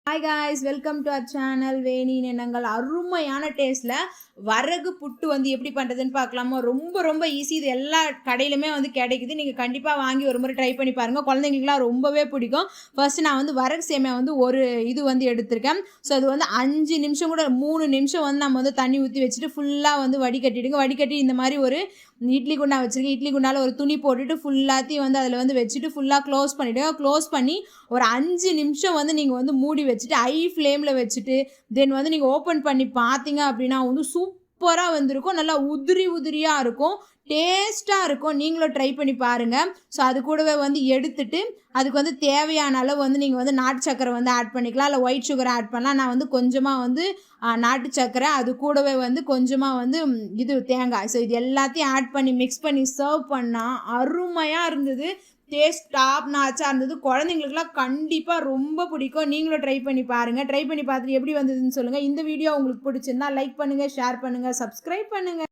Hi guys, welcome to our channel வேணின் எண்ணங்கள். அருமையான டேஸ்ட்டில் வரகு புட்டு வந்து எப்படி பண்ணுறதுன்னு பார்க்கலாமா? ரொம்ப ரொம்ப ஈஸி. இது எல்லா கடையிலுமே வந்து கிடைக்குது. நீங்கள் கண்டிப்பாக வாங்கி ஒரு முறை ட்ரை பண்ணி பாருங்கள். குழந்தைங்களுக்குலாம் ரொம்பவே பிடிக்கும். ஃபர்ஸ்ட்டு நான் வந்து வரகு சேமியா வந்து ஒரு இது வந்து எடுத்திருக்கேன். ஸோ அது வந்து 5 நிமிஷம் கூட 3 நிமிஷம் வந்து நம்ம வந்து தண்ணி ஊற்றி வச்சுட்டு ஃபுல்லாக வந்து வடிகட்டிடுங்க. வடிகட்டி இந்த மாதிரி ஒரு இட்லி குண்டா வச்சுருக்கேன். இட்லி குண்டாவில் ஒரு துணி போட்டுட்டு ஃபுல்லாத்தையும் வந்து அதில் வந்து வச்சுட்டு ஃபுல்லாக க்ளோஸ் பண்ணிவிடுங்க. க்ளோஸ் பண்ணி ஒரு 5 நிமிஷம் வந்து நீங்கள் வந்து மூடி வச்சுட்டு ஹை ஃப்ளேமில் வச்சுட்டு தென் வந்து நீங்கள் ஓப்பன் பண்ணி பார்த்தீங்க அப்படின்னா வந்து சூப்பராக வந்திருக்கும். நல்லா உதிரி உதிரியாக இருக்கும், டேஸ்ட்டாக இருக்கும். நீங்களும் ட்ரை பண்ணி பாருங்கள். ஸோ அது கூடவே வந்து எடுத்துட்டு அதுக்கு வந்து தேவையான அளவு வந்து நீங்கள் வந்து நாட்டு சக்கரை வந்து ஆட் பண்ணிக்கலாம், இல்லை ஒயிட் சுகரை ஆட் பண்ணலாம். நான் வந்து கொஞ்சமாக வந்து நாட்டு சக்கரை, அது கூடவே வந்து கொஞ்சமாக வந்து இது தேங்காய், ஸோ இது எல்லாத்தையும் ஆட் பண்ணி மிக்ஸ் பண்ணி சர்வ் பண்ணால் அருமையாக இருந்தது. டேஸ்ட் டாப் நாச்சாக இருந்தது. குழந்தைங்களுக்குலாம் கண்டிப்பாக ரொம்ப பிடிக்கும். நீங்களும் ட்ரை பண்ணி பாருங்கள். ட்ரை பண்ணி பார்த்துட்டு எப்படி வந்ததுன்னு சொல்லுங்கள். இந்த வீடியோ உங்களுக்கு பிடிச்சிருந்தா லைக் பண்ணுங்கள், ஷேர் பண்ணுங்கள், சப்ஸ்கிரைப் பண்ணுங்கள்.